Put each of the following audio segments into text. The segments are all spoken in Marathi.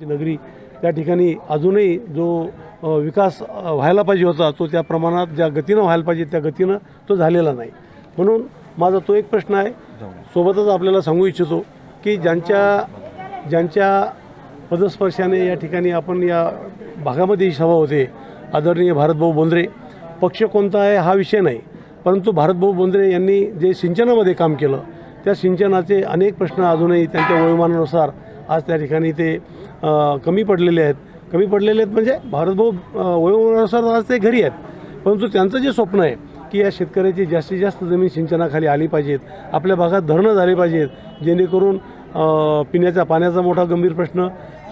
नगरी त्या ठिकाणी अजूनही जो विकास व्हायला पाहिजे होता तो त्या प्रमाणात ज्या गतीनं व्हायला पाहिजे त्या गतीनं तो झालेला नाही। म्हणून माझा तो एक प्रश्न आहे। सोबतच आपल्याला सांगू इच्छितो की ज्यांच्या पदस्पर्शाने या ठिकाणी आपण या भागामध्ये सभा होते, आदरणीय भारतभाऊ बोंद्रे, पक्ष कोणता आहे हा विषय नाही, परंतु भारतभाऊ बोंद्रे यांनी जे सिंचनामध्ये काम केलं त्या सिंचनाचे अनेक प्रश्न अजूनही त्यांच्या वयोमानानुसार आज त्या ठिकाणी ते कमी पडलेले आहेत म्हणजे भारतभाऊ वयोमानानुसार आज ते घरी आहेत, परंतु त्यांचं जे स्वप्न आहे की या शेतकऱ्याची जास्तीत जास्त जमीन सिंचनाखाली आली पाहिजेत, आपल्या भागात धरणं झाले पाहिजेत, जेणेकरून पिण्याच्या पाण्याचा मोठा गंभीर प्रश्न,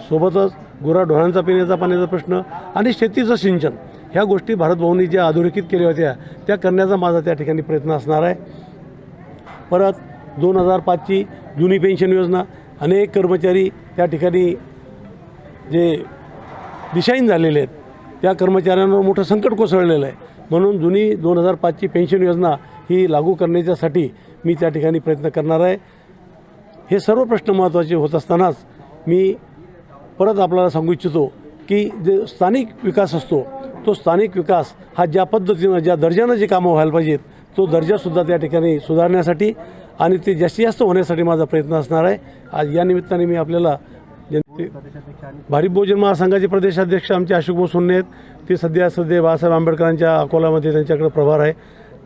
सोबतच गुराढोरांचा पिण्याचा पाण्याचा प्रश्न आणि शेतीचं सिंचन ह्या गोष्टी भारतभाऊंनी ज्या अधोरेखित केल्या होत्या त्या करण्याचा माझा त्या ठिकाणी प्रयत्न असणार आहे। परत 2005ची जुनी पेन्शन योजना, अनेक कर्मचारी त्या ठिकाणी जे दिशाहीन झालेले आहेत त्या कर्मचाऱ्यांवर मोठं संकट कोसळलेलं आहे, म्हणून जुनी 2005ची पेन्शन योजना ही लागू करण्याच्यासाठी मी त्या ठिकाणी प्रयत्न करणार आहे। हे सर्व प्रश्न महत्त्वाचे होत असतानाच मी परत आपल्याला सांगू इच्छितो की जे स्थानिक विकास असतो तो स्थानिक विकास हा ज्या पद्धतीनं ज्या दर्जानं जे कामं व्हायला पाहिजेत तो दर्जासुद्धा त्या ठिकाणी सुधारण्यासाठी आणि ते जास्तीत जास्त होण्यासाठी माझा प्रयत्न असणार आहे। आज या निमित्ताने मी आपल्याला भारिप बहुजन महासंघाचे प्रदेशाध्यक्ष आमचे अशोकभाऊ सोन्ने आहेत, ते सध्या बाबासाहेब आंबेडकरांच्या अकोलामध्ये त्यांच्याकडे प्रभार आहे,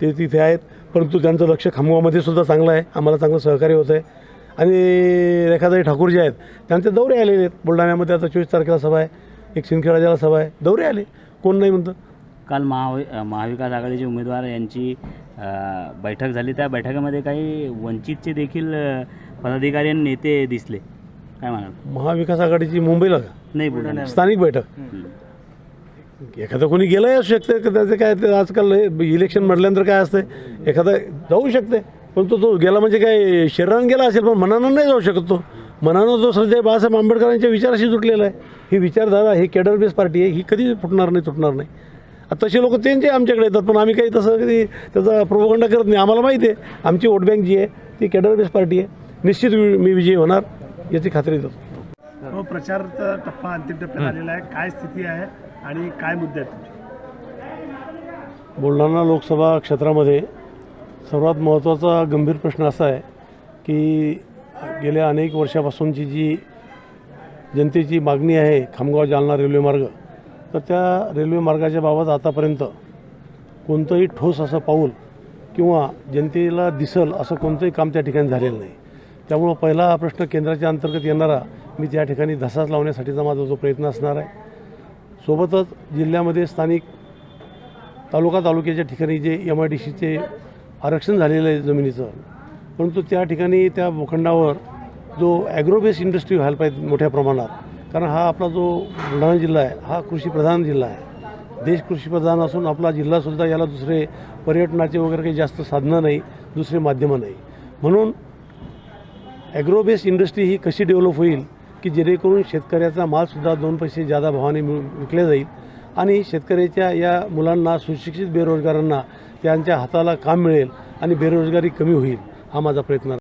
ते तिथे आहेत, परंतु त्यांचं लक्ष खामगावमध्ये सुद्धा चांगलं आहे, आम्हाला चांगलं सहकार्य होतं आहे। आणि रेखाताई ठाकूर जे आहेत त्यांचे दौरे आलेले आहेत, बुलढाण्यामध्ये आता 24 तारखेला सभा आहे, एक सिंदखेडा सभा आहे, दौरे आले, कोण नाही म्हणतं। काल महाविकास आघाडीचे उमेदवार यांची बैठक झाली, त्या बैठकीमध्ये काही वंचितचे देखील पदाधिकारी आणि नेते दिसले, काय म्हणाल? महाविकास आघाडीची मुंबईला नाही बुलढाणा स्थानिक बैठक, एखादं कोणी गेलंही असू शकते, त्याचं काय ते आजकाल इलेक्शन म्हटल्यानंतर काय असतं, एखादा जाऊ शकते, पण तो गेला म्हणजे काय शरीरानं गेला असेल पण मनानं नाही जाऊ शकत, तो मनानं तो सध्या बाबासाहेब आंबेडकरांच्या विचाराशी जुटलेला आहे। ही विचारधारा, ही कॅडर बेस पार्टी आहे, ही कधी फुटणार नाही, तुटणार नाही। तसे लोक त्यांचे आमच्याकडे येतात, पण आम्ही काही तसं कधी त्याचा प्रोपगंडा करत नाही, आम्हाला माहिती आहे आमची वोट बँक जी आहे ती कॅडर बेस पार्टी आहे, निश्चित मी विजयी होणार याची खात्री देतो। प्रचाराचा टप्पा अंतिम टप्प्यात आलेला आहे, काय स्थिती आहे आणि काय मुद्दे आहेत तुमचे? बुलढाणा लोकसभा क्षेत्रामध्ये सर्वात महत्त्वाचा गंभीर प्रश्न असा आहे की गेल्या अनेक वर्षापासूनची जी जनतेची मागणी आहे खामगाव जालना रेल्वे मार्ग, तर त्या रेल्वे मार्गाच्या बाबत आतापर्यंत कोणतंही ठोस असं पाऊल किंवा जनतेला दिसल असं कोणतंही काम त्या ठिकाणी झालेलं नाही। त्यामुळं पहिला हा प्रश्न केंद्राच्या अंतर्गत येणारा मी त्या ठिकाणी धसाच लावण्यासाठीचा माझा जो प्रयत्न असणार आहे। सोबतच जिल्ह्यामध्ये स्थानिक तालुक्याच्या ठिकाणी जे MIDCचे आरक्षण झालेलं आहे जमिनीचं, परंतु त्या ठिकाणी त्या भूखंडावर जो ॲग्रोबेस इंडस्ट्री व्हायला पाहिजे मोठ्या प्रमाणात, कारण हा आपला जो बुलढाणा जिल्हा आहे हा कृषीप्रधान जिल्हा आहे, देश कृषीप्रधान असून आपला जिल्हासुद्धा याला दुसरे पर्यटनाचे वगैरे काही जास्त साधनं नाही, दुसरे माध्यमं नाही, म्हणून ॲग्रोबेस इंडस्ट्री ही कशी डेव्हलप होईल की जेणेकरून शेतकऱ्याचा मालसुद्धा 2 पैसे जादा भावाने विकले जाईल आणि शेतकऱ्याच्या या मुलांना, सुशिक्षित बेरोजगारांना त्यांच्या हाताला काम मिळेल आणि बेरोजगारी कमी होईल, हा माझा प्रयत्न आहे।